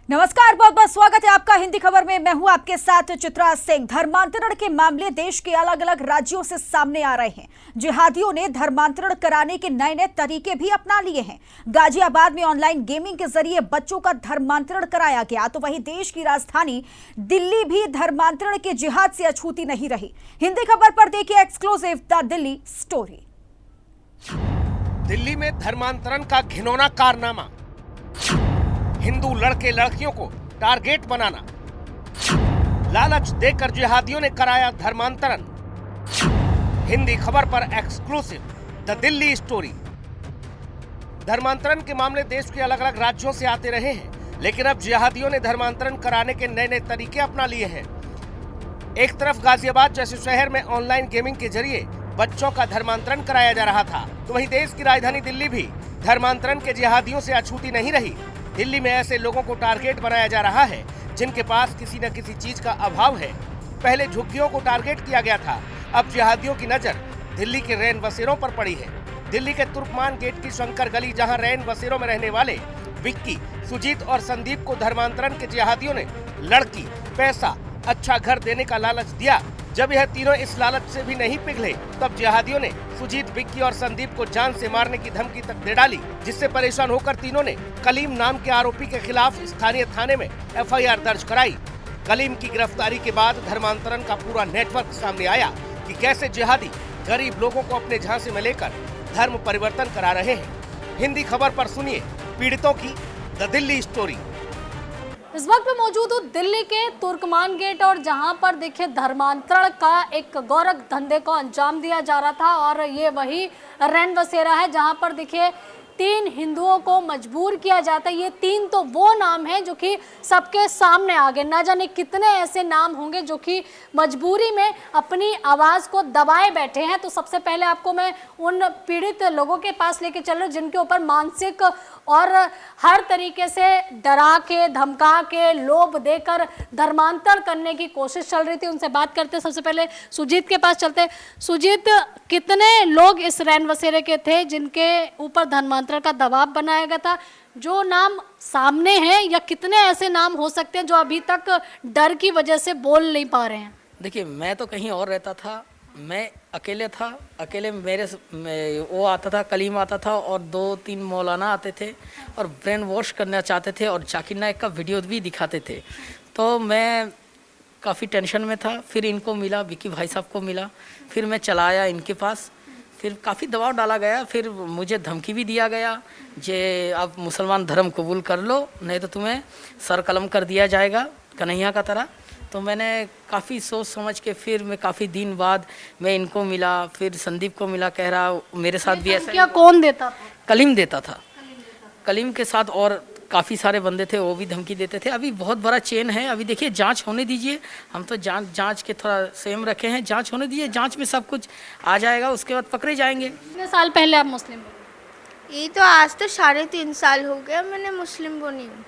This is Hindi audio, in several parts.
नमस्कार, बहुत बहुत स्वागत है आपका हिंदी खबर में। मैं हूं आपके साथ चित्रा सिंह। धर्मांतरण के मामले देश के अलग अलग राज्यों से सामने आ रहे हैं। जिहादियों ने धर्मांतरण कराने के नए नए तरीके भी अपना लिए हैं। गाजियाबाद में ऑनलाइन गेमिंग के जरिए बच्चों का धर्मांतरण कराया गया, तो वहीं देश की राजधानी दिल्ली भी धर्मांतरण के जिहाद से अछूती नहीं रही। हिंदी खबर पर देखिए exclusive the Delhi story. Delhi में धर्मांतरण का घिनौना कारनामा, हिंदू लड़के लड़कियों को टारगेट बनाना, लालच देकर जिहादियों ने कराया धर्मांतरण। हिंदी खबर पर एक्सक्लूसिव द दिल्ली स्टोरी। धर्मांतरण के मामले देश के अलग अलग राज्यों से आते रहे हैं, लेकिन अब जिहादियों ने धर्मांतरण कराने के नए नए तरीके अपना लिए हैं। एक तरफ गाजियाबाद जैसे शहर में ऑनलाइन गेमिंग के जरिए बच्चों का धर्मांतरण कराया जा रहा था, तो वहीं देश की राजधानी दिल्ली भी धर्मांतरण के जिहादियों से अछूती नहीं रही। दिल्ली में ऐसे लोगों को टारगेट बनाया जा रहा है जिनके पास किसी न किसी चीज का अभाव है। पहले झुग्गियों को टारगेट किया गया था, अब जिहादियों की नजर दिल्ली के रैन बसेरों पर पड़ी है। दिल्ली के तुर्कमान गेट की शंकर गली, जहां रैन बसेरों में रहने वाले विक्की, सुजीत और संदीप को धर्मांतरण के जिहादियों ने लड़की, पैसा, अच्छा घर देने का लालच दिया। जब यह तीनों इस लालच से भी नहीं पिघले, तब जिहादियों ने सुजीत, विक्की और संदीप को जान से मारने की धमकी तक दे डाली, जिससे परेशान होकर तीनों ने कलीम नाम के आरोपी के खिलाफ स्थानीय थाने में एफआईआर दर्ज कराई। कलीम की गिरफ्तारी के बाद धर्मांतरण का पूरा नेटवर्क सामने आया कि कैसे जिहादी गरीब लोगों को अपने झांसे में लेकर धर्म परिवर्तन करा रहे हैं। हिंदी खबर पर सुनिए पीड़ितों की द दिल्ली स्टोरी। इस वक्त मैं मौजूद हूँ दिल्ली के तुर्कमान गेट, और जहां पर देखिए धर्मांतरण का एक गौरव धंधे को अंजाम दिया जा रहा था। और ये वही रैन बसेरा है जहां पर देखिए 3 हिंदुओं को मजबूर किया जाता है। ये 3 तो वो नाम हैं जो कि सबके सामने आ गए। ना जाने कितने ऐसे नाम होंगे जो कि मजबूरी में अपनी आवाज़ को दबाए बैठे हैं। तो सबसे पहले आपको मैं उन पीड़ित लोगों के पास लेके चल रहा हूँ जिनके ऊपर मानसिक और हर तरीके से डरा के, धमका के, लोभ देकर धर्मांतरण करने की कोशिश चल रही थी। उनसे बात करते हैं। सबसे पहले सुजीत के पास चलते हैं। सुजीत, कितने लोग इस रैन बसेरे के थे जिनके ऊपर धर्मांतरण का दबाव बनाया गया था? जो नाम सामने हैं, या कितने ऐसे नाम हो सकते हैं जो अभी तक डर की वजह से बोल नहीं पा रहे हैं? देखिए, मैं तो कहीं और रहता था, मैं अकेले था। अकेले वो आता था, कलीम आता था और 2-3 मौलाना आते थे और ब्रेन वॉश करना चाहते थे और जाकिर नाइक का वीडियो भी दिखाते थे। तो मैं काफ़ी टेंशन में था। फिर इनको मिला, विक्की भाई साहब को मिला, फिर मैं चला आया इनके पास। फिर काफ़ी दबाव डाला गया, फिर मुझे धमकी भी दिया गया जे आप मुसलमान धर्म कबूल कर लो, नहीं तो तुम्हें सर कलम कर दिया जाएगा कन्हैया का तरह। तो मैंने काफ़ी सोच समझ के फिर मैं काफ़ी दिन बाद मैं इनको मिला, फिर संदीप को मिला, कह रहा मेरे साथ भी ऐसा। क्या कौन देता था? कलीम देता था। कलीम के साथ और काफ़ी सारे बंदे थे, वो भी धमकी देते थे। अभी बहुत बड़ा चेन है। अभी देखिए, जांच होने दीजिए। हम तो जांच के थोड़ा सेम रखे हैं। जांच होने दीजिए, जांच में सब कुछ आ जाएगा, उसके बाद पकड़े जाएंगे। कितने साल पहले आप मुस्लिम बने? ये तो आज तो 3.5 साल हो गया मैंने मुस्लिम बनी हूँ।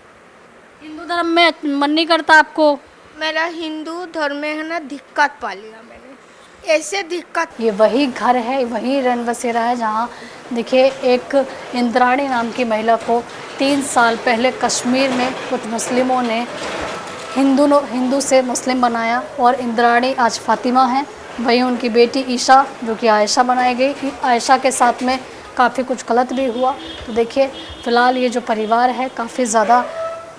हिंदू धर्म में मन नहीं करता आपको? मेरा हिंदू धर्म में है ना दिक्कत पा लिया मैंने, ऐसे दिक्कत। ये वही घर है, वही रैन बसेरा है जहाँ देखिए एक इंद्राणी नाम की महिला को 3 साल पहले कश्मीर में कुछ मुस्लिमों ने हिंदू से मुस्लिम बनाया, और इंद्राणी आज फातिमा है। वही उनकी बेटी ईशा जो कि आयशा बनाई गई। आयशा के साथ में काफ़ी कुछ गलत भी हुआ। तो देखिए, फ़िलहाल ये जो परिवार है काफ़ी ज़्यादा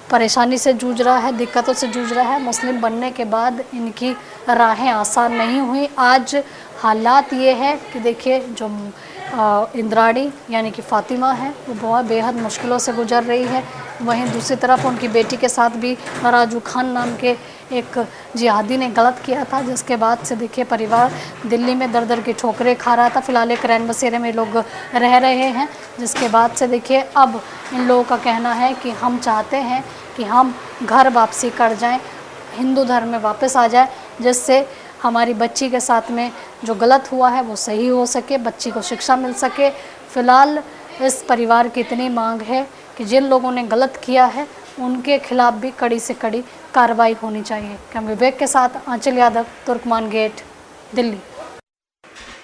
परेशानी से जूझ रहा है, दिक्कतों से जूझ रहा है। मुस्लिम बनने के बाद इनकी राहें आसान नहीं हुई। आज हालात ये है कि देखिए जो इंद्राणी यानी कि फातिमा है वो बहुत बेहद मुश्किलों से गुजर रही है। वहीं दूसरी तरफ उनकी बेटी के साथ भी राजू खान नाम के एक जिहादी ने गलत किया था, जिसके बाद से देखिए परिवार दिल्ली में दर दर की ठोकरें खा रहा था। फिलहाल एक रैन बसेरे में लोग रह रहे हैं, जिसके बाद से देखिए अब इन लोगों का कहना है कि हम चाहते हैं कि हम घर वापसी कर जाएं, हिंदू धर्म में वापस आ जाए, जिससे हमारी बच्ची के साथ में जो गलत हुआ है वो सही हो सके, बच्ची को शिक्षा मिल सके। फ़िलहाल इस परिवार की इतनी मांग है कि जिन लोगों ने गलत किया है उनके खिलाफ भी कड़ी से कड़ी कार्रवाई होनी चाहिए। कैम विवेक के साथ आंचल यादव, तुर्कमान गेट, दिल्ली।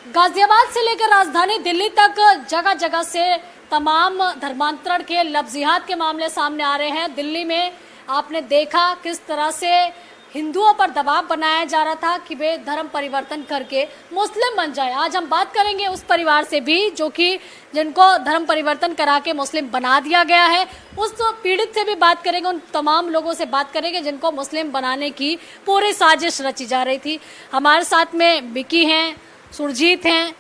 गाजियाबाद से लेकर राजधानी दिल्ली तक जगह जगह से तमाम धर्मांतरण के लफ्जियात के मामले सामने आ रहे हैं। दिल्ली में आपने देखा किस तरह से हिंदुओं पर दबाव बनाया जा रहा था कि वे धर्म परिवर्तन करके मुस्लिम बन जाए। आज हम बात करेंगे उस परिवार से भी जो कि जिनको धर्म परिवर्तन करा के मुस्लिम बना दिया गया है, उस पीड़ित से भी बात करेंगे, उन तमाम लोगों से बात करेंगे जिनको मुस्लिम बनाने की पूरी साजिश रची जा रही थी। हमारे साथ में विकी हैं, सुरजीत हैं।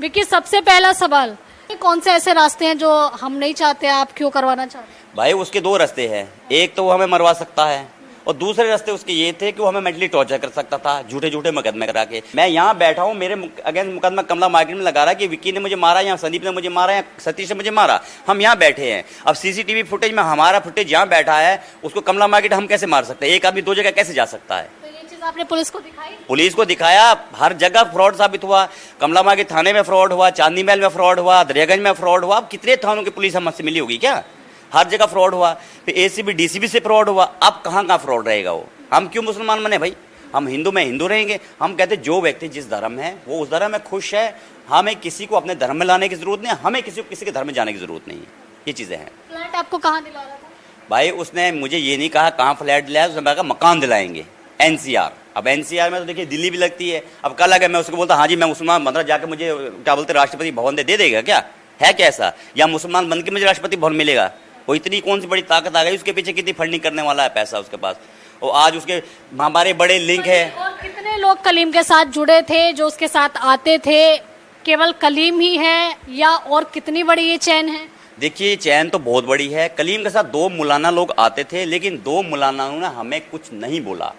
विकी, सबसे पहला सवाल, कौन से ऐसे रास्ते हैं जो हम नहीं चाहते, आप क्यों करवाना चाहते हैं? भाई उसके दो रास्ते हैं, एक तो वो हमें मरवा सकता है और दूसरे रास्ते उसके ये थे कि वो हमें मेंटली टॉर्चर कर सकता था, झूठे झूठे मुकदमे करा के। मैं यहाँ बैठा हूँ, मेरे अगेंस्ट मुकदमा कमला मार्केट में लगा रहा है कि विक्की ने मुझे मारा या संदीप ने मुझे मारा या सतीश ने मुझे मारा। हम यहाँ बैठे हैं, अब सीसीटीवी फुटेज में हमारा फुटेज यहाँ बैठा है, उसको कमला मार्केट हम कैसे मार सकते हैं? एक आदमी दो जगह कैसे जा सकता है? तो ये चीज आपने पुलिस को दिखाई? पुलिस को दिखाया, हर जगह फ्रॉड साबित हुआ। कमला मार्केट थाने में फ्रॉड हुआ, चांदनी महल में फ्रॉड हुआ, दरियागंज में फ्रॉड हुआ। अब कितने थानों की पुलिस हमसे मिली होगी क्या? हर जगह फ्रॉड हुआ। फिर एसीबी डीसीबी से फ्रॉड हुआ। अब कहाँ कहाँ फ्रॉड रहेगा वो? हम क्यों मुसलमान बने भाई? हम हिंदू में हिंदू रहेंगे। हम कहते जो व्यक्ति जिस धर्म है वो उस धर्म में खुश है, हमें किसी को अपने धर्म में लाने की जरूरत नहीं है, हमें किसी को किसी के धर्म में जाने की जरूरत नहीं है। ये चीजें हैं। फ्लैट आपको कहाँ दिला रहा था? भाई उसने मुझे ये नहीं कहा कहाँ फ्लैट दिलाया, उसने कहा मकान दिलाएंगे एनसीआर। अब एनसीआर में तो देखिए दिल्ली भी लगती है। अब कल अगर मैं उसको बोलता हाँ जी मैं मुसलमान बन रहा, जाके मुझे क्या बोलते राष्ट्रपति भवन दे देगा क्या? है क्या ऐसा? या मुसलमान बन के मुझे राष्ट्रपति भवन मिलेगा? वो इतनी कौन सी बड़ी ताकत आ गई उसके पीछे, कितनी फंडिंग करने वाला है पैसा उसके पास। और आज उसके हमारे बड़े लिंक है। और कितने लोग कलीम के साथ जुड़े थे जो उसके साथ आते थे? केवल कलीम ही है या और कितनी बड़ी ये चैन है? देखिए चैन तो बहुत बड़ी है। कलीम के साथ दो मौलाना लोग आते थे, लेकिन दो मौलानाओं ने हमें कुछ नहीं बोला।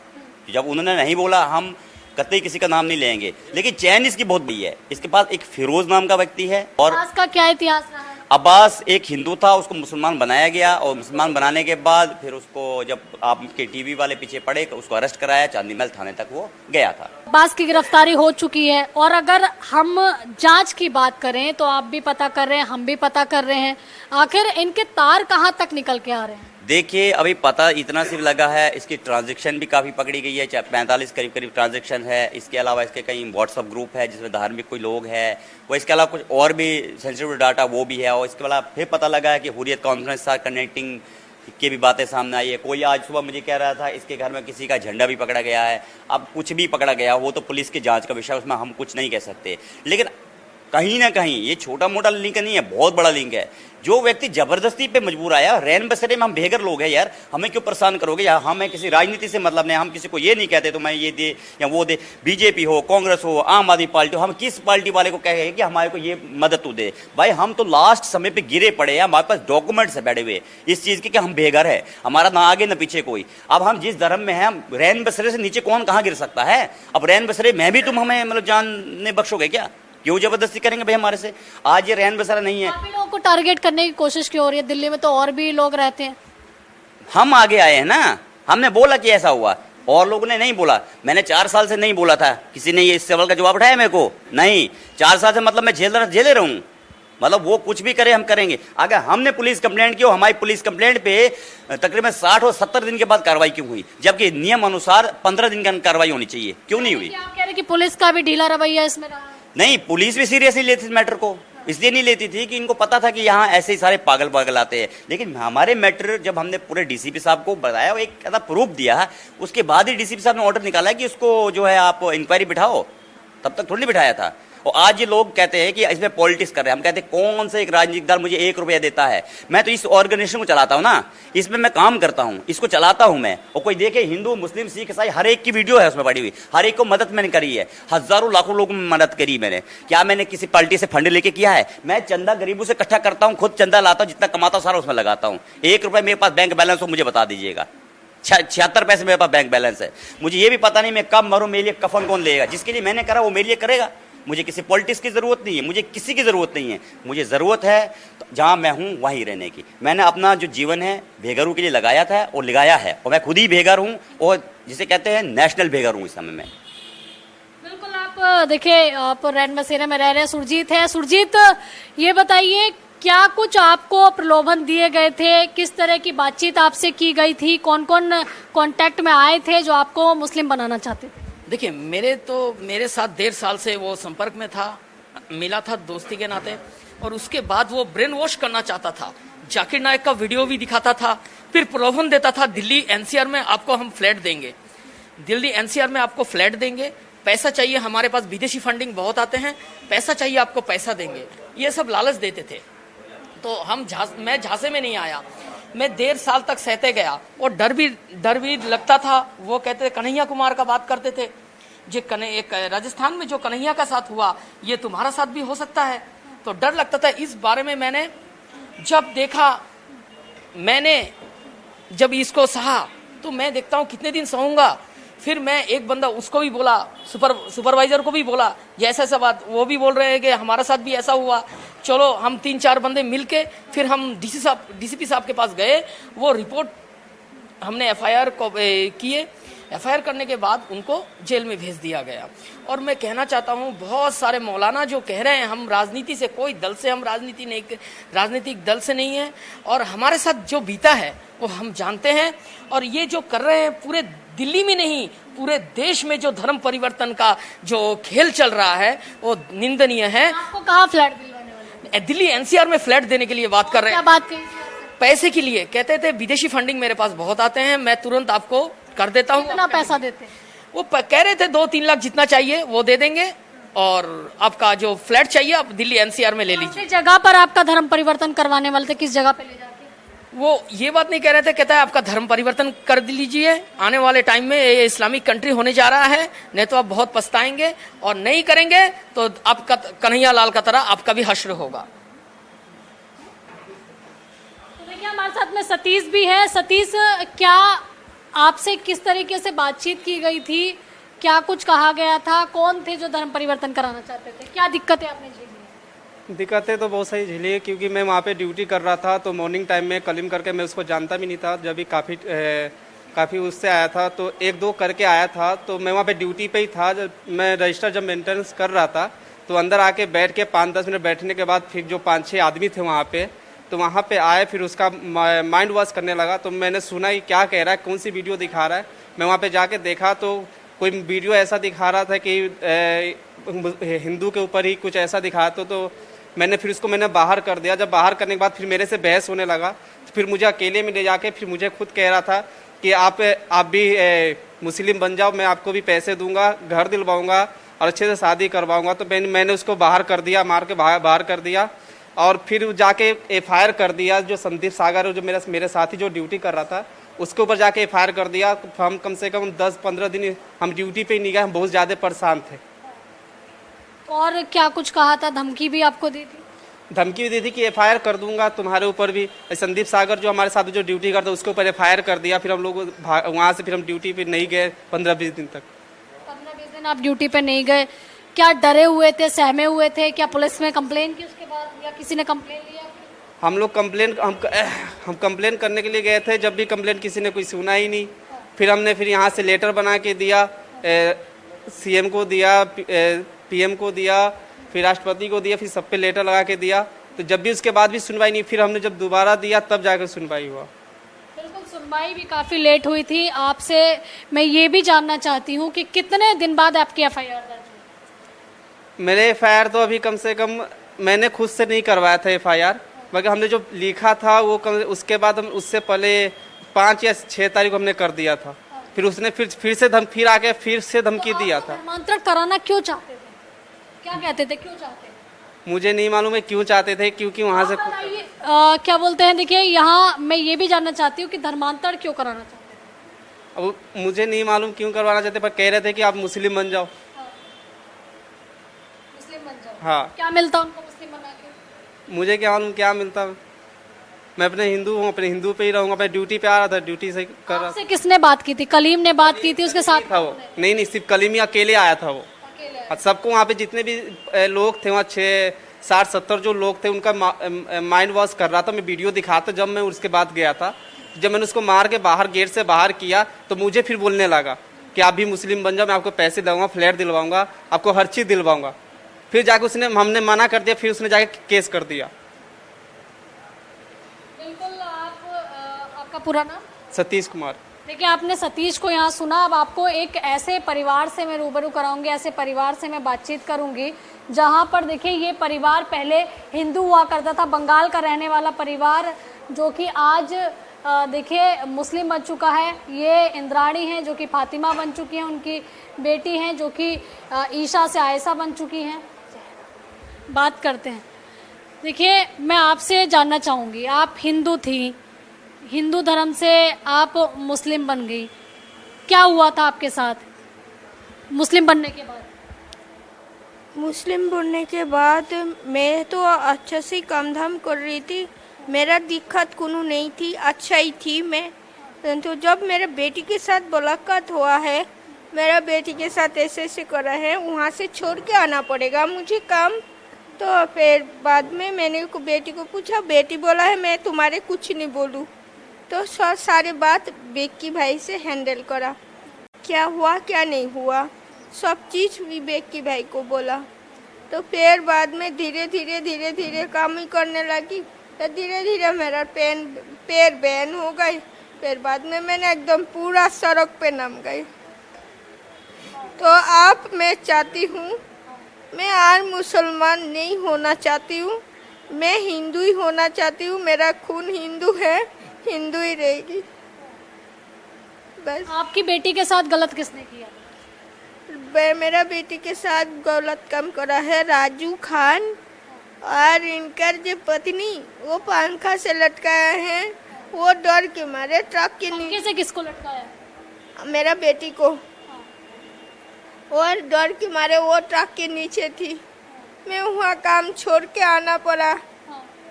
जब उन्होंने नहीं बोला हम कतई किसी का नाम नहीं लेंगे, लेकिन चैन इसकी बहुत बड़ी है। इसके पास एक फिरोज नाम का व्यक्ति है। और अब्बास का क्या इतिहास रहा है? अब्बास एक हिंदू था, उसको मुसलमान बनाया गया और मुसलमान बनाने के बाद फिर उसको जब आपके टीवी वाले पीछे पड़े उसको अरेस्ट कराया, चांदनी महल थाने तक वो गया था। अब्बास की गिरफ्तारी हो चुकी है और अगर हम जांच की बात करें तो आप भी पता कर रहे हैं, हम भी पता कर रहे हैं, आखिर इनके तार कहाँ तक निकल के आ रहे हैं? देखिए अभी पता इतना सिर्फ लगा है, इसकी ट्रांजैक्शन भी काफ़ी पकड़ी गई है, 45 करीब करीब ट्रांजैक्शन है। इसके अलावा इसके कई व्हाट्सअप ग्रुप है जिसमें धार्मिक कोई लोग हैं, वो इसके अलावा कुछ और भी सेंसिटिव डाटा वो भी है। और इसके अलावा फिर पता लगा है कि हुर्रियत कॉन्फ्रेंस के साथ कनेक्टिंग की भी बातें सामने आई है। कोई आज सुबह मुझे कह रहा था इसके घर में किसी का झंडा भी पकड़ा गया है। अब कुछ भी पकड़ा गया वो तो पुलिस की जाँच का विषय, उसमें हम कुछ नहीं कह सकते। लेकिन कहीं ना कहीं ये छोटा मोटा लिंक नहीं है, बहुत बड़ा लिंक है। जो व्यक्ति जबरदस्ती पे मजबूर आया, रैन बसेरे में हम बेघर लोग हैं यार, हमें क्यों परेशान करोगे यार? हमें किसी राजनीति से मतलब नहीं, हम किसी को ये नहीं कहते तो मैं ये दे या वो दे। बीजेपी हो, कांग्रेस हो, आम आदमी पार्टी हो, हम किस पार्टी वाले को कहे कि हमारे को ये मदद तू दे? भाई हम तो लास्ट समय पे गिरे पड़े हैं, हमारे पास डॉक्यूमेंट्स है बैठे हुए इस चीज के कि हम बेघर है, हमारा ना आगे ना पीछे कोई। अब हम जिस धर्म में हैं, रैन बसेरे से नीचे कौन कहाँ गिर सकता है? अब रैन बसेरे में भी तुम हमें मतलब जान बख्शोगे क्या? क्यों जबरदस्ती करेंगे भाई हमारे से? आज ये रैन बसेरा नहीं है। काफी लोगों को टारगेट करने की कोशिश की हो रही है, दिल्ली में तो और भी लोग रहते हैं। हम आगे आए हैं ना, हमने बोला कि ऐसा हुआ, और लोगों ने नहीं बोला। मैंने 4 साल से नहीं बोला था, किसी ने ये इस सवाल का जवाब उठाया मेरे को? नहीं। 4 साल से मतलब मैं झेले रहूं, मतलब वो कुछ भी करे हम करेंगे। अगर हमने पुलिस कंप्लेंट की, हमारी पुलिस कंप्लेंट पे तकरीबन 60 और 70 दिन के बाद कार्रवाई क्यों हुई, जबकि नियम अनुसार 15 दिन की कार्रवाई होनी चाहिए, क्यों नहीं हुई? आप कह रहे हैं कि पुलिस का भी ढीला रवैया इसमें रहा है? नहीं, पुलिस भी सीरियस नहीं लेती इस मैटर को। इसलिए नहीं लेती थी कि इनको पता था कि यहाँ ऐसे ही सारे पागल आते हैं। लेकिन हमारे मैटर जब हमने पूरे डीसीपी साहब को बताया, एक ऐसा प्रूफ दिया, उसके बाद ही डीसीपी साहब ने ऑर्डर निकाला कि उसको जो है आप इंक्वायरी बिठाओ, तब तक थोड़ी नहीं बिठाया था। और आज ये लोग कहते हैं कि इसमें पॉलिटिक्स कर रहे हैं। हम कहते हैं कौन सा एक राजनीतिक दल मुझे 1 रुपया देता है? मैं तो इस ऑर्गेनाइजेशन को चलाता हूँ ना, इसमें मैं काम करता हूँ, इसको चलाता हूँ मैं। और कोई देखे हिंदू मुस्लिम सिख ईसाई हर एक की वीडियो है उसमें पड़ी हुई, हर एक को मदद मैंने करी है, हजारों लाखों लोगों में मदद करी मैंने। क्या मैंने किसी पार्टी से फंड लेके किया है? मैं चंदा गरीबों से इकट्ठा करता हूँ, खुद चंदा लाता हूँ, जितना कमाता हूँ सारा उसमें लगाता हूँ। 1 रुपये मेरे पास बैंक बैलेंस हो मुझे बता दीजिएगा। 76 पैसे मेरे पास बैंक बैलेंस है। मुझे ये भी पता नहीं मैं कब मरूं, मेरे लिए कफन कौन लेगा? जिसके लिए मैंने करा वो मेरे लिए करेगा। मुझे किसी पॉलिटिक्स की ज़रूरत नहीं है, मुझे किसी की ज़रूरत नहीं है। मुझे ज़रूरत है तो जहाँ मैं हूँ वहीं रहने की। मैंने अपना जो जीवन है बेघरों के लिए लगाया था और लगाया है, और मैं खुद ही बेघर हूँ, और जिसे कहते हैं नेशनल बेघर हूँ इस समय में। बिल्कुल। आप देखिए, आप रैन बसेरे में रह रहे हैं। सुरजीत है। सुरजीत, ये बताइए क्या कुछ आपको प्रलोभन दिए गए थे? किस तरह की बातचीत आपसे की गई थी? कौन कौन कांटेक्ट में आए थे जो आपको मुस्लिम बनाना चाहते थे? देखिए मेरे साथ 1.5 साल से वो संपर्क में था, मिला था दोस्ती के नाते, और उसके बाद वो ब्रेन वॉश करना चाहता था। जाकिर नायक का वीडियो भी दिखाता था, फिर प्रलोभन देता था दिल्ली एनसीआर में आपको हम फ्लैट देंगे, दिल्ली एनसीआर में आपको फ्लैट देंगे, पैसा चाहिए, हमारे पास विदेशी फंडिंग बहुत आते हैं, पैसा चाहिए आपको पैसा देंगे, ये सब लालच देते थे। तो मैं झांसे में नहीं आया, मैं 1.5 साल तक सहते गया और डर भी लगता था। वो कहते थे, कन्हैया कुमार का बात करते थे, एक राजस्थान में जो कन्हैया का साथ हुआ ये तुम्हारा साथ भी हो सकता है, तो डर लगता था। इस बारे में मैंने जब देखा, मैंने जब इसको सहा तो मैं देखता हूँ कितने दिन सहूंगा। फिर मैं एक बंदा उसको भी बोला, सुपरवाइजर को भी बोला ये ऐसा बात, वो भी बोल रहे हैं कि हमारा साथ भी ऐसा हुआ। चलो हम 3-4 बंदे मिलके फिर हम डीसीपी साहब के पास गए, वो रिपोर्ट हमने एफआईआर को किए, एफआईआर करने के बाद उनको जेल में भेज दिया गया। और मैं कहना चाहता हूँ, बहुत सारे मौलाना जो कह रहे हैं हम राजनीति से, कोई दल से हम राजनीतिक दल से नहीं है, और हमारे साथ जो बीता है वो हम जानते हैं। और ये जो कर रहे हैं पूरे दिल्ली में नहीं, पूरे देश में जो धर्म परिवर्तन का जो खेल चल रहा है वो निंदनीय है। आपको कहाँ फ्लैट दिलवाने वाले? दिल्ली एनसीआर में फ्लैट देने के लिए बात कर रहे क्या हैं। बात कही? पैसे के लिए कहते थे, विदेशी फंडिंग मेरे पास बहुत आते हैं, मैं तुरंत आपको कर देता हूँ। कितना पैसा देते? वो कह रहे थे 2-3 लाख जितना चाहिए वो दे देंगे, और आपका जो फ्लैट चाहिए आप दिल्ली एनसीआर में ले लीजिए। किस जगह पर आपका धर्म परिवर्तन करवाने वाले थे, किस जगह पे ले जाके? वो ये बात नहीं कह रहे थे, कहता है आपका धर्म परिवर्तन कर लीजिए, आने वाले टाइम में ये इस्लामिक कंट्री होने जा रहा है, नहीं तो आप बहुत पछताएंगे, और नहीं करेंगे तो आपका कन्हैया लाल का तरह आपका भी हश्र होगा। तो देखिए हमारे साथ में सतीश भी है। सतीश, क्या आपसे किस तरीके से बातचीत की गई थी, क्या कुछ कहा गया था, कौन थे जो धर्म परिवर्तन कराना चाहते थे, क्या दिक्कतें आपने झेली? दिक्कतें तो बहुत सारी झेली है, क्योंकि मैं वहाँ पे ड्यूटी कर रहा था, तो मॉर्निंग टाइम में कलीम करके, मैं उसको जानता भी नहीं था, जब भी काफ़ी उससे आया था तो 1-2 करके आया था। तो मैं वहाँ पे ड्यूटी पे ही था, जब मैं रजिस्टर जब मेंटेनेंस कर रहा था तो अंदर आके बैठ के 5-10 मिनट बैठने के बाद फिर जो 5-6 आदमी थे वहाँ पे, तो वहाँ पे आए, फिर उसका माइंड वॉश करने लगा। तो मैंने सुना कि क्या कह रहा है, कौन सी वीडियो दिखा रहा है। मैं वहाँ पे जाके देखा तो कोई वीडियो ऐसा दिखा रहा था कि हिंदू के ऊपर ही कुछ ऐसा दिखा, तो मैंने फिर उसको बाहर कर दिया। जब बाहर करने के बाद फिर मेरे से बहस होने लगा, तो फिर मुझे अकेले में ले जाके फिर मुझे खुद कह रहा था कि आप भी मुस्लिम बन जाओ, मैं आपको भी पैसे दूंगा, घर दिलवाऊंगा और अच्छे से शादी करवाऊंगा। तो मैंने उसको बाहर कर दिया, मार के बाहर कर दिया, और फिर जाके एफआईआर कर दिया। जो संदीप सागर जो मेरे साथी जो ड्यूटी कर रहा था उसके ऊपर जाके एफआईआर कर दिया। हम कम से कम 10-15 दिन हम ड्यूटी पे नहीं गए, हम बहुत ज़्यादा परेशान थे। और क्या कुछ कहा था, धमकी भी आपको दी थी? धमकी भी दी थी कि एफआईआर कर दूंगा तुम्हारे ऊपर भी। संदीप सागर जो हमारे साथ जो ड्यूटी करता उसके ऊपर एफआईआर कर दिया। फिर हम लोग वहाँ से फिर हम ड्यूटी पे नहीं गए 15-20 दिन तक। 15-20 दिन आप ड्यूटी पे नहीं गए, क्या डरे हुए थे, सहमे हुए थे? क्या पुलिस में कंप्लेन की उसके बाद, या किसी ने कंप्लेन लिया? हम लोग हम कंप्लेन करने के लिए गए थे, जब भी कंप्लेन किसी ने कोई सुना ही नहीं। फिर हमने यहाँ से लेटर बना के दिया, सीएम को दिया, पीएम को दिया, फिर राष्ट्रपति को दिया, फिर सब पे लेटर लगा के दिया। तो जब भी उसके बाद भी सुनवाई नहीं, फिर हमने जब दोबारा दिया तब जाकर सुनवाई हुआ। बिल्कुल, सुनवाई भी काफ़ी लेट हुई थी। आपसे मैं ये भी जानना चाहती हूँ कि कितने दिन बाद आपकी एफआईआर दर्ज हुई? मेरे एफआईआर तो अभी कम से कम मैंने खुद से नहीं करवाया था एफआईआर, मगर हमने जो लिखा था वो उसके बाद हम उससे पहले 5 या 6 तारीख को हमने कर दिया था। फिर उसने फिर आके फिर से धमकी दिया था। धर्मांतरण कराना क्यों चाहते थे, क्या कहते थे, क्यों चाहते थे? मुझे नहीं मालूम है क्यों चाहते थे, क्योंकि वहाँ से क्या बोलते हैं, देखिए यहाँ मैं ये भी जानना चाहती हूँ कि धर्मांतरण क्यों कराना चाहते थे? अब मुझे नहीं मालूम क्यों करवाना चाहते, पर कह रहे थे कि आप मुस्लिम बन जाओ। मुस्लिम बन जाओ। हाँ, क्या मिलता उनको मुस्लिम बना के? मुझे क्या मालूम क्या मिलता। मैं अपने हिंदू हूँ, अपने हिंदू पे ही रहूँगा। मैं ड्यूटी पे आ रहा था, ड्यूटी से कर रहा आपसे किसने बात की थी? कलीम ने बात की थी उसके साथ था वो? नहीं, सिर्फ कलीम ही अकेले आया था वो। सबको वहाँ पे जितने भी लोग थे, वहाँ 60-70 जो लोग थे, उनका माइंड वॉश कर रहा था। मैं वीडियो दिखाता जब मैं उसके बाद गया था। जब मैंने उसको मार के बाहर गेट से बाहर किया तो मुझे फिर बोलने लगा कि आप भी मुस्लिम बन जाओ, मैं आपको पैसे दूंगा, फ्लैट दिलवाऊंगा, आपको हर चीज़ दिलवाऊंगा। फिर जाके हमने मना कर दिया, फिर उसने जाके केस कर दिया। बिल्कुल। आपका पूरा नाम? सतीश कुमार। देखिए, आपने सतीश को यहाँ सुना। अब आपको एक ऐसे परिवार से मैं रूबरू कराऊंगी, ऐसे परिवार से मैं बातचीत करूंगी जहाँ पर देखिए ये परिवार पहले हिंदू हुआ करता था, बंगाल का रहने वाला परिवार, जो कि आज देखिए मुस्लिम बन चुका है। ये इंद्राणी हैं जो कि फातिमा बन चुकी हैं, उनकी बेटी हैं जो कि ईशा से आयशा बन चुकी हैं। बात करते हैं। देखिए, मैं आपसे जानना चाहूँगी, आप हिंदू थी, हिंदू धर्म से आप मुस्लिम बन गई, क्या हुआ था आपके साथ मुस्लिम बनने के बाद? मुस्लिम बनने के बाद मैं तो अच्छे से काम धाम कर रही थी, मेरा दिक्कत कोनो नहीं थी, अच्छा ही थी मैं। तो जब मेरे बेटी के साथ मुलाकात हुआ है, मेरा बेटी के साथ ऐसे ऐसे करा है, वहाँ से छोड़ के आना पड़ेगा मुझे काम। तो फिर बाद में मैंने बेटी को पूछा, बेटी बोला है मैं तुम्हारे कुछ नहीं बोलूँ। तो सारे बात बेक्की भाई से हैंडल करा, क्या हुआ क्या नहीं हुआ सब चीज़ भी बेक्की भाई को बोला। तो फिर बाद में धीरे धीरे काम ही करने लगी, तो धीरे धीरे मेरा पैर बैन हो गई। फिर बाद में मैंने एकदम पूरा सड़क पे नम गई। तो आप मैं चाहती हूँ, मैं आज मुसलमान नहीं होना चाहती हूँ, मैं हिंदू ही होना चाहती हूँ, मेरा खून हिंदू है, हिंदू ही रहेगी बस। आपकी बेटी के साथ गलत किसने किया? मेरा बेटी के साथ गलत काम करा है राजू खान, और इनकर जो पत्नी वो पंखा से लटकाया है, वो डर के मारे ट्रक के नीचे। से किसको लटकाया? मेरा बेटी को, और डर के मारे वो ट्रक के नीचे थी। मैं वहाँ काम छोड़ के आना पड़ा।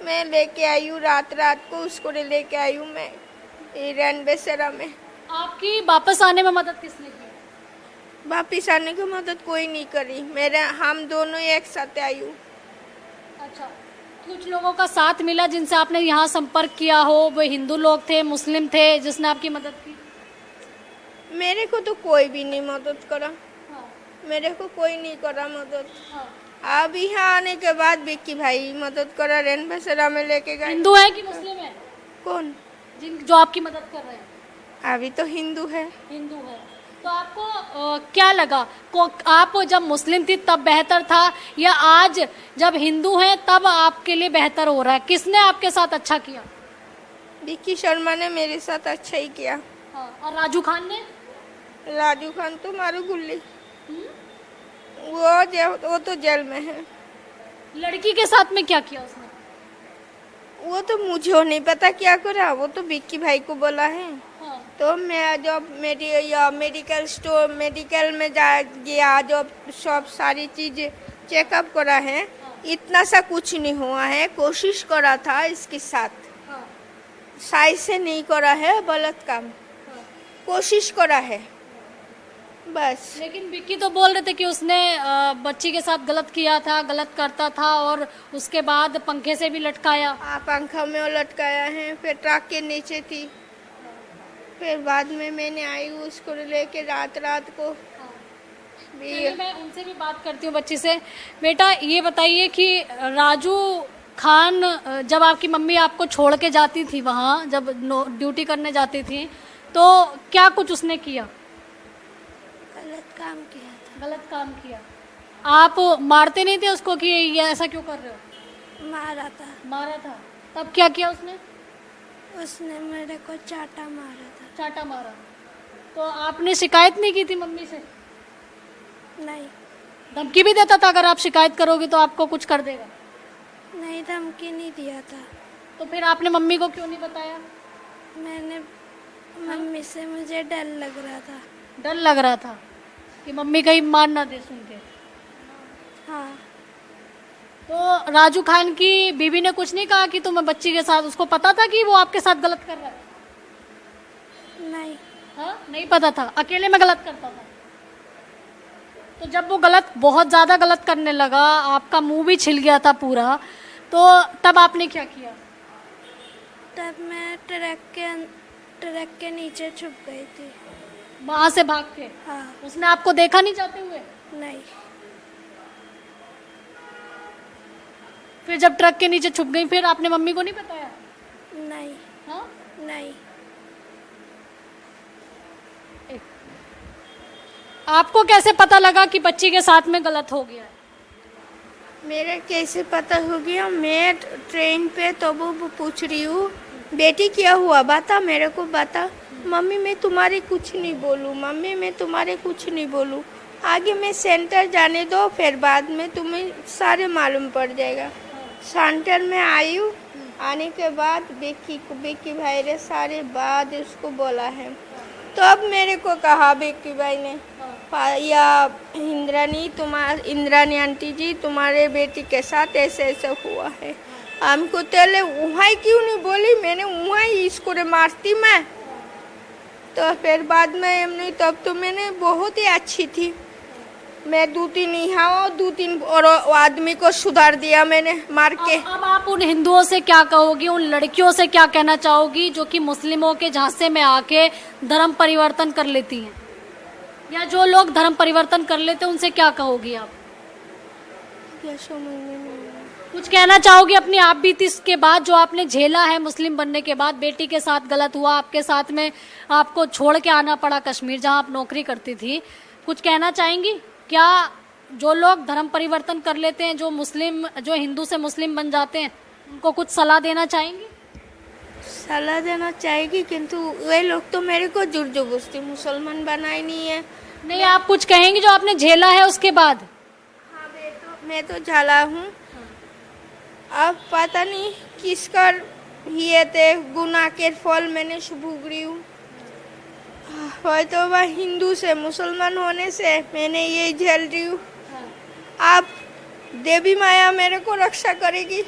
मैं लेके आई हूँ रात को, उसको लेके आई हूँ मैं रन बसेरा में। आपकी वापस आने में मदद किसने की? वापिस आने की मदद कोई नहीं करी, हम दोनों एक साथ आई हूँ। अच्छा, कुछ लोगों का साथ मिला जिनसे आपने यहाँ संपर्क किया हो, वो हिंदू लोग थे, मुस्लिम थे, जिसने आपकी मदद की? मेरे को तो कोई भी नहीं मदद करा। मेरे को कोई नहीं करा मदद। अब यहाँ आने के बाद बिक्की भाई मदद करा, रेन बसेरा में लेके गए। हिंदू है कि मुस्लिम है? कौन? जो आपकी मदद कर रहे हैं? अभी तो हिंदू है। हिंदू है। तो आपको क्या लगा, आप जब मुस्लिम थी तब बेहतर था, या आज जब हिंदू हैं तब आपके लिए बेहतर हो रहा है? किसने आपके साथ अच्छा किया? विक्की शर्मा ने मेरे साथ अच्छा ही किया। और राजू खान ने? राजू खान तो मारू गुल्ली, वो तो जेल में है। लड़की के साथ में क्या किया उसने? वो तो मुझे नहीं पता क्या करा, वो तो विक्की भाई को बोला है। तो मैं जब मेडिकल में जा गया, जब सब सारी चीज चेकअप करा है, इतना सा कुछ नहीं हुआ है। कोशिश करा था इसके साथ, साइज से नहीं करा है गलत काम, कोशिश करा है बस। लेकिन विक्की तो बोल रहे थे कि उसने बच्ची के साथ गलत किया था, गलत करता था, और उसके बाद पंखे से भी लटकाया। पंखा में लटकाया है, फिर ट्रक के नीचे थी। फिर बाद में मैंने आई उसको लेके रात को भी। मैं उनसे भी बात करती हूँ बच्ची से। बेटा, ये बताइए कि राजू खान, जब आपकी मम्मी आपको छोड़ के जाती थी वहाँ, जब ड्यूटी करने जाती थी, तो क्या कुछ उसने किया? गलत काम किया था। गलत काम किया। आप मारते नहीं थे उसको कि ये ऐसा क्यों कर रहे हो? मारा था। मारा था। तब क्या किया उसने? उसने मेरे को चाटा मारा था। चाटा मारा। तो आपने शिकायत नहीं की थी मम्मी से? नहीं। धमकी भी देता था अगर आप शिकायत करोगे तो आपको कुछ कर देगा? नहीं, धमकी नहीं दिया था। तो फिर आपने मम्मी को क्यों नहीं बताया? मैंने मम्मी से, मुझे डर लग रहा था। डर लग रहा था कि मम्मी कहीं मार ना दे सुन के? हाँ। तो राजू खान की बीवी ने कुछ नहीं कहा कि तुम बच्ची के साथ, उसको पता था कि वो आपके साथ गलत कर रहा है? नहीं। हाँ, नहीं पता था, अकेले में गलत करता था। तो जब वो बहुत ज्यादा गलत करने लगा, आपका मुंह भी छिल गया था पूरा, तो तब आपने क्या किया? तब मैं ट्रक के नीचे छुप गई थी। वहां से भाग के? हाँ। उसने आपको देखा नहीं जाते हुए? नहीं। फिर जब ट्रक के नीचे छुप गई, फिर आपने मम्मी को नहीं बताया? नहीं। हाँ? नहीं। आपको कैसे पता लगा कि बच्ची के साथ में गलत हो गया है? मेरा कैसे पता हो गया, मैं ट्रेन पे तो वो पूछ रही हूँ बेटी क्या हुआ बता मेरे को बता। मम्मी मैं तुम्हारे कुछ नहीं बोलूँ, मम्मी मैं तुम्हारे कुछ नहीं बोलूँ, आगे मैं सेंटर जाने दो फिर बाद में तुम्हें सारे मालूम पड़ जाएगा। सेंटर में आई हूँ, आने के बाद बेकी भाई ने सारे बात उसको बोला है। तो अब मेरे को कहा बेकी भाई ने या इंद्रानी आंटी जी तुम्हारे बेटी के साथ ऐसे ऐसे हुआ है। हमको पहले वहाँ क्यों नहीं बोली, मैंने वहाँ ही इसको मारती मैं। तो फिर बाद में नहीं, तब तो मैंने बहुत ही अच्छी थी, मैं 2-3 और आदमी को सुधार दिया मैंने मार के। अब आप उन हिंदुओं से क्या कहोगी, उन लड़कियों से क्या कहना चाहोगी जो कि मुस्लिमों के झांसे में आके धर्म परिवर्तन कर लेती हैं, या जो लोग धर्म परिवर्तन कर लेते हैं उनसे क्या कहोगी आप? क्या समझ में नहीं आया। कुछ कहना चाहोगी अपनी आप बीती के बाद जो आपने झेला है मुस्लिम बनने के बाद? बेटी के साथ गलत हुआ, आपके साथ में आपको छोड़ के आना पड़ा कश्मीर जहां आप नौकरी करती थी, कुछ कहना चाहेंगी? क्या जो लोग धर्म परिवर्तन कर लेते हैं, जो हिंदू से मुस्लिम बन जाते हैं, उनको कुछ सलाह देना चाहेंगी? सलाह देना चाहेगी, किंतु वे लोग तो मेरे को जोर जबरदस्ती मुसलमान बनाए नहीं है। नहीं, आप कुछ कहेंगी जो आपने झेला है उसके बाद? हाँ मैं तो झाला हूँ, अब पता नहीं किसका ये थे गुनाह के फल मैंने भोग रही हूँ। तो वह हिंदू से मुसलमान होने से मैंने ये झेल रही हूँ। अब देवी माया मेरे को रक्षा करेगी,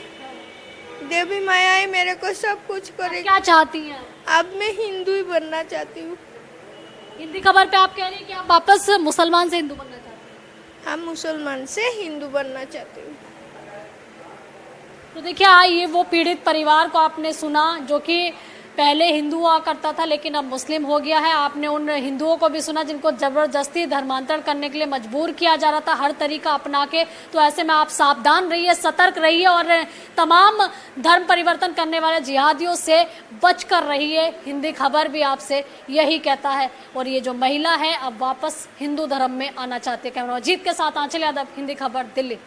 देवी माया ही मेरे को सब कुछ करेगी। क्या चाहती हैं? अब मैं हिंदू ही बनना चाहती हूँ। हिंदी खबर पे आप कह रही हैं कि आप वापस मुसलमान से हिंदू बनना चाहती हैं? हम मुसलमान से हिंदू बनना चाहती हूँ। तो देखिए, ये वो पीड़ित परिवार को आपने सुना जो कि पहले हिंदू हुआ करता था लेकिन अब मुस्लिम हो गया है। आपने उन हिंदुओं को भी सुना जिनको जबरदस्ती धर्मांतरण करने के लिए मजबूर किया जा रहा था हर तरीका अपना के। तो ऐसे में आप सावधान रहिए, सतर्क रहिए और तमाम धर्म परिवर्तन करने वाले जिहादियों से बचकर रहिए। हिंदी खबर भी आपसे यही कहता है। और ये जो महिला है अब वापस हिंदू धर्म में आना चाहती है। कैमरा अजीत के साथ आंचल यादव, हिंदी खबर, दिल्ली।